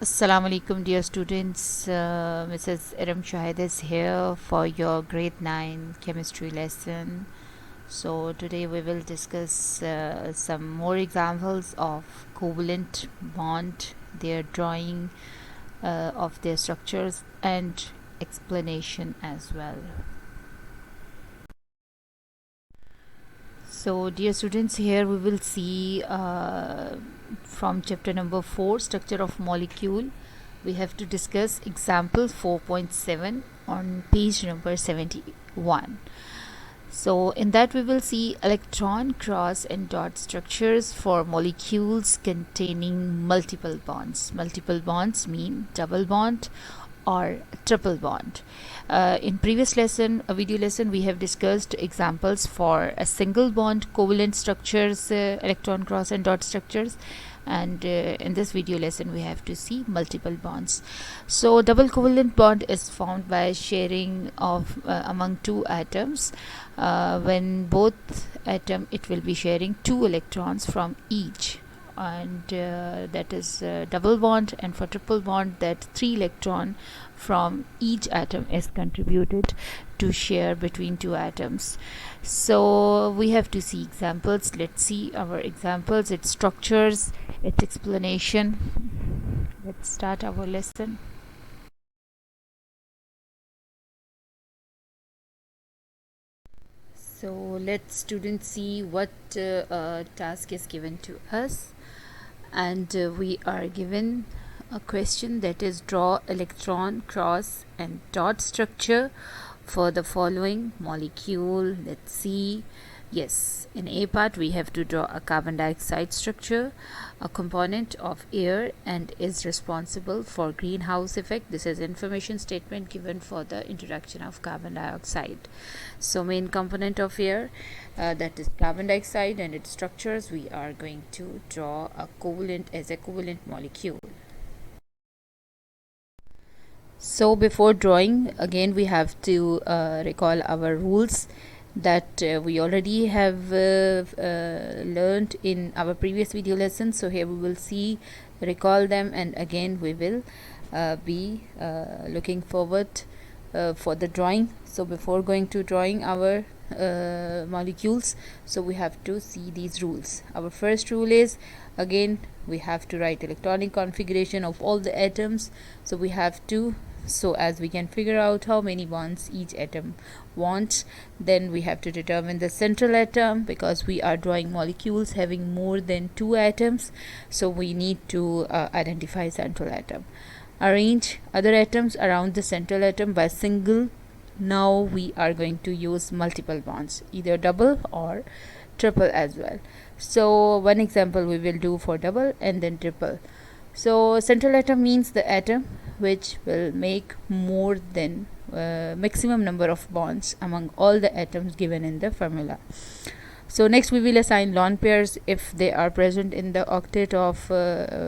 Assalamu alaikum, dear students. Mrs. Iram Shahid is here for your grade 9 chemistry lesson. So, today we will discuss some more examples of covalent bond, their drawing of their structures, and explanation as well. So, dear students, here we will see from chapter number 4, structure of molecule. We have to discuss example 4.7 on page number 71. So, in that we will see electron cross and dot structures for molecules containing multiple bonds. Multiple bonds mean double bond or triple bond. In previous lesson, a video lesson, we have discussed examples for a single bond covalent structures, electron cross and dot structures, and in this video lesson we have to see multiple bonds. So double covalent bond is found by sharing of among two atoms. When both atom, it will be sharing two electrons from each, and that is double bond, and for triple bond, that 3 electron from each atom is contributed to share between two atoms. So we have to see examples. Let's see our examples, its structures, its explanation. Let's start our lesson. So let's students see what task is given to us, and we are given a question that is draw electron cross and dot structure for the following molecule. Let's see. Yes, in A part we have to draw a carbon dioxide structure, a component of air and is responsible for greenhouse effect. This is information statement given for the introduction of carbon dioxide. So main component of air, that is carbon dioxide, and its structures we are going to draw a covalent as a covalent molecule. So before drawing, again we have to recall our rules that we already have learned in our previous video lesson. So here we will see, recall them, and again we will be looking forward for the drawing. So before going to drawing our molecules, so we have to see these rules. Our first rule is, again we have to write electronic configuration of all the atoms. So we have to, so as we can figure out how many bonds each atom wants, then we have to determine the central atom, because we are drawing molecules having more than two atoms, so we need to identify central atom. Arrange other atoms around the central atom by single. Now we are going to use multiple bonds, either double or triple as well. So one example we will do for double and then triple. So central atom means the atom which will make more than maximum number of bonds among all the atoms given in the formula. So next we will assign lone pairs if they are present in the octet of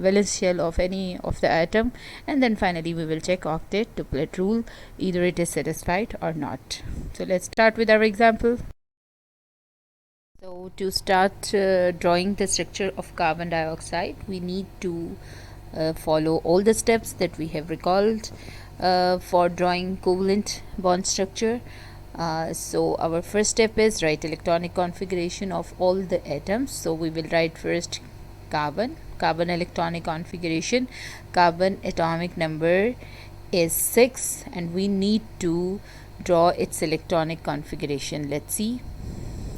valence shell of any of the atom, and then finally we will check octet duplet rule, either it is satisfied or not. So let's start with our example. So to start drawing the structure of carbon dioxide, we need to follow all the steps that we have recalled for drawing covalent bond structure. So our first step is write electronic configuration of all the atoms. So we will write first carbon electronic configuration. Carbon atomic number is 6, and we need to draw its electronic configuration. Let's see.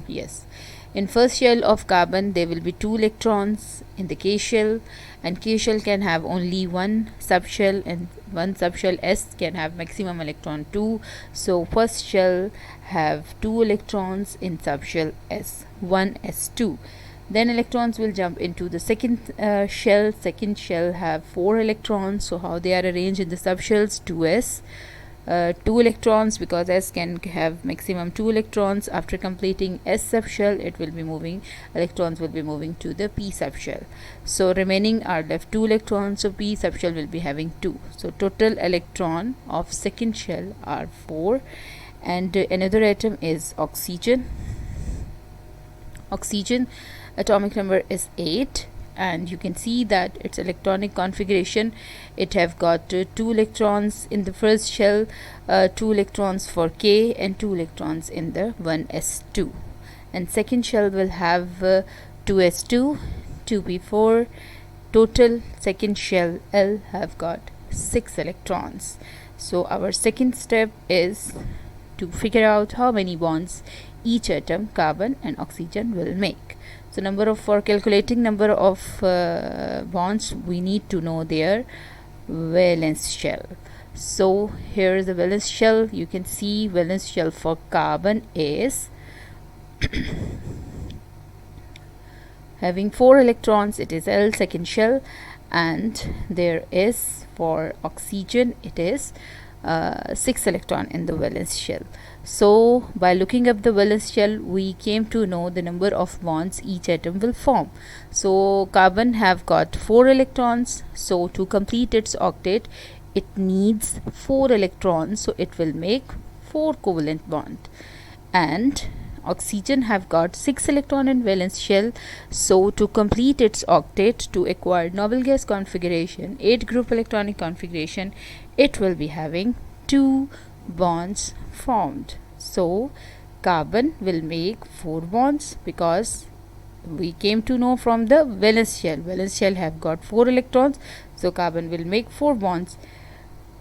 Yes, in first shell of carbon there will be 2 electrons in the K shell, and K shell can have only one subshell, and one subshell S can have maximum electron 2. So first shell have 2 electrons in subshell S, 1 S2. Then electrons will jump into the second shell. Second shell have 4 electrons. So how they are arranged in the subshells? 2s, 2 electrons, because S can have maximum 2 electrons. After completing S subshell, it will be moving, electrons will be moving to the P subshell. So remaining are left 2 electrons, so P subshell will be having 2. So total electron of second shell are 4. And another atom is oxygen. Oxygen atomic number is 8, and you can see that its electronic configuration, it have got 2 electrons in the first shell, 2 electrons for K and 2 electrons in the 1s2, and second shell will have 2s2, 2p4. Total second shell L have got 6 electrons. So our second step is to figure out how many bonds each atom, carbon and oxygen, will make. So for calculating number of bonds, we need to know their valence shell. So here is the valence shell. You can see valence shell for carbon is having 4 electrons, it is L, second shell, and there is for oxygen it is 6 electron in the valence shell. So by looking up the valence shell, we came to know the number of bonds each atom will form. So carbon have got 4 electrons, so to complete its octet it needs 4 electrons, so it will make 4 covalent bond. And oxygen have got 6 electron in valence shell, so to complete its octet, to acquire noble gas configuration, 8 group electronic configuration, it will be having 2 bonds formed. So carbon will make 4 bonds, because we came to know from the valence shell have got 4 electrons, so carbon will make 4 bonds.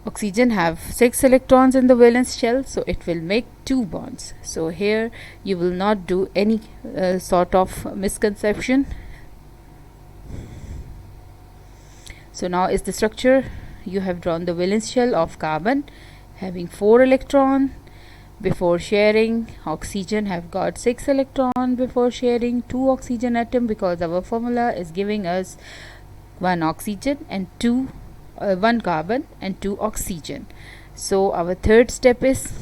Oxygen have 6 electrons in the valence shell, so it will make 2 bonds. So here you will not do any sort of misconception. So now is the structure. You have drawn the valence shell of carbon having 4 electron before sharing. Oxygen have got 6 electron before sharing 2 oxygen atom, because our formula is giving us 1 oxygen and 1 carbon and 2 oxygen. So our third step is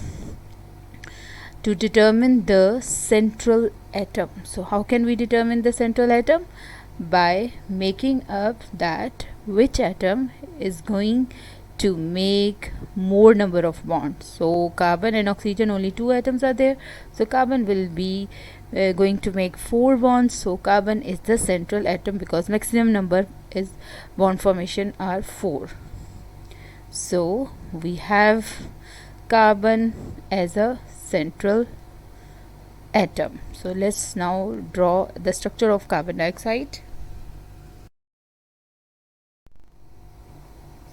to determine the central atom. So how can we determine the central atom? By making up that which atom is going to make more number of bonds. So carbon and oxygen, only 2 atoms are there, so carbon will be going to make 4 bonds. So carbon is the central atom, because maximum number is bond formation are 4. So we have carbon as a central atom. So let's now draw the structure of carbon dioxide.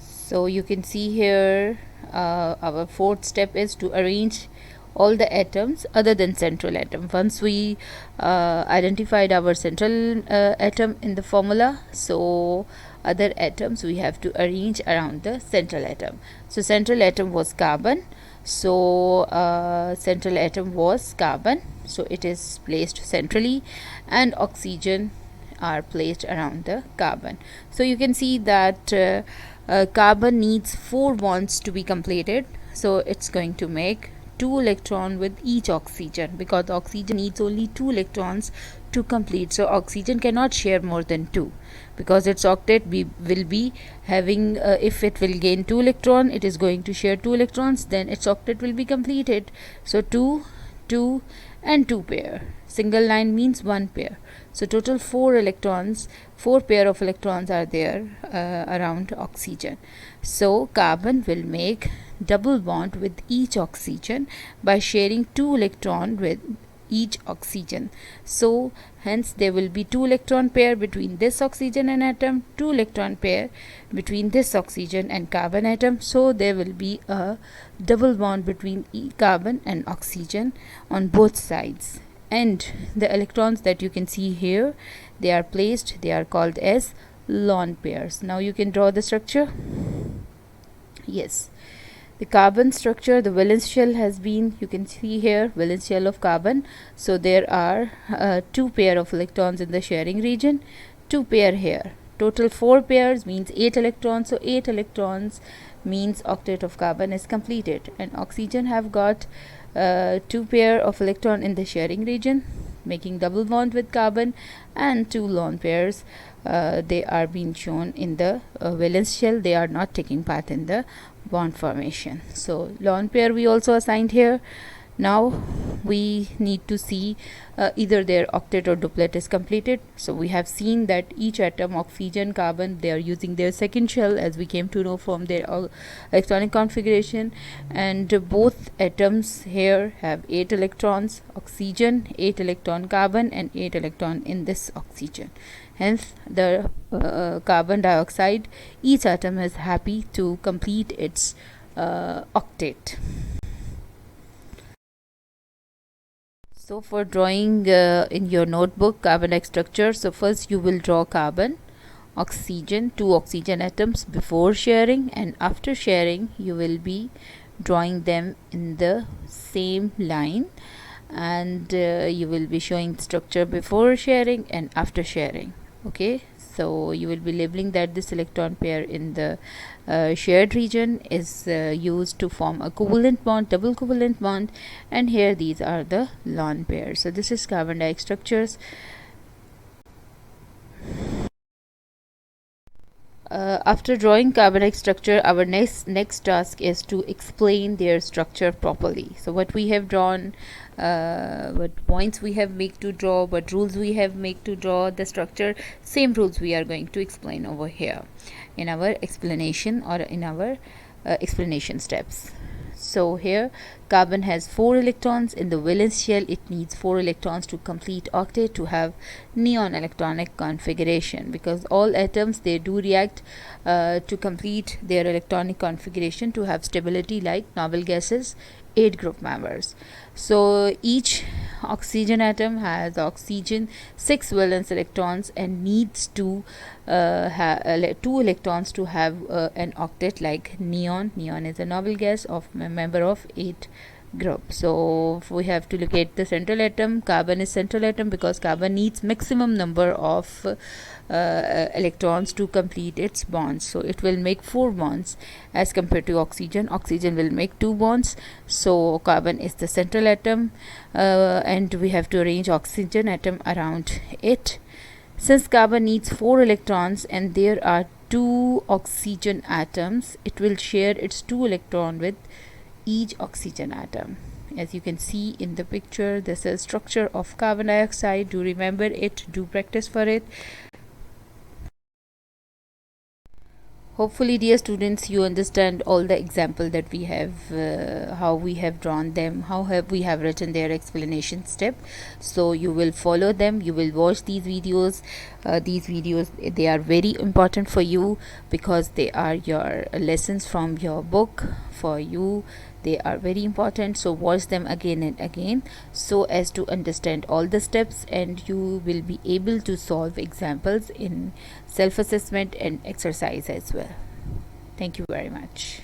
So you can see here our fourth step is to arrange all the atoms other than central atom. Once we identified our central atom in the formula, so other atoms we have to arrange around the central atom. So central atom was carbon, so central atom was carbon, so it is placed centrally, and oxygen are placed around the carbon. So you can see that carbon needs 4 bonds to be completed, so it's going to make 2 electrons with each oxygen, because oxygen needs only 2 electrons to complete. So oxygen cannot share more than 2, because its octet will be having if it will gain 2 electrons, it is going to share 2 electrons, then its octet will be completed. So 2, 2 and 2 pair. Single line means 1 pair. So total 4 electrons, 4 pair of electrons are there around oxygen. So carbon will make double bond with each oxygen by sharing 2 electrons with each oxygen. So hence there will be 2 electron pair between this oxygen and atom, 2 electron pair between this oxygen and carbon atom. So there will be a double bond between carbon and oxygen on both sides. And the electrons that you can see here, they are placed, they are called as lone pairs. Now you can draw the structure. Yes, the carbon structure, the valence shell has been, you can see here, valence shell of carbon. So there are 2 pair of electrons in the sharing region, 2 pair here. Total 4 pairs means 8 electrons. So 8 electrons means octet of carbon is completed. And oxygen have got 2 pair of electron in the sharing region, making double bond with carbon, and 2 lone pairs. They are being shown in the valence shell. They are not taking part in the bond formation. So lone pair we also assigned here. Now we need to see either their octet or duplet is completed. So we have seen that each atom, oxygen, carbon, they are using their second shell, as we came to know from their electronic configuration, and both atoms here have 8 electrons, oxygen 8 electron, carbon, and 8 electron in this oxygen. Hence the carbon dioxide, each atom is happy to complete its octet. So for drawing in your notebook carbon structure, so first you will draw carbon, oxygen, two oxygen atoms before sharing, and after sharing you will be drawing them in the same line, and you will be showing structure before sharing and after sharing. Okay, so you will be labeling that this electron pair in the shared region is used to form a covalent bond, double covalent bond, and here these are the lone pairs. So this is carbon dioxide structures. After drawing carbonic structure, our next task is to explain their structure properly. So what we have drawn, what points we have made to draw, what rules we have made to draw the structure, same rules we are going to explain over here in our explanation or in our explanation steps. So here carbon has 4 electrons. In the valence shell it needs 4 electrons to complete octet, to have neon electronic configuration, because all atoms, they do react to complete their electronic configuration to have stability like noble gases, 8 group members. So each oxygen atom has oxygen 6 valence electrons and needs to have 2 electrons to have an octet like neon. Neon is a noble gas of a member of 8 group. So we have to locate the central atom. Carbon is central atom because carbon needs maximum number of electrons to complete its bonds. So it will make 4 bonds as compared to oxygen. Oxygen will make 2 bonds. So carbon is the central atom, and we have to arrange oxygen atom around it. Since carbon needs 4 electrons and there are 2 oxygen atoms, it will share its 2 electron with each oxygen atom. As you can see in the picture, this is structure of carbon dioxide. Do remember it, do practice for it. Hopefully, dear students, you understand all the example that we have, how we have drawn them, how we have written their explanation step. So you will follow them, you will watch these videos. These videos, they are very important for you because they are your lessons from your book for you. They are very important, so watch them again and again so as to understand all the steps, and you will be able to solve examples in self-assessment and exercise as well. Thank you very much.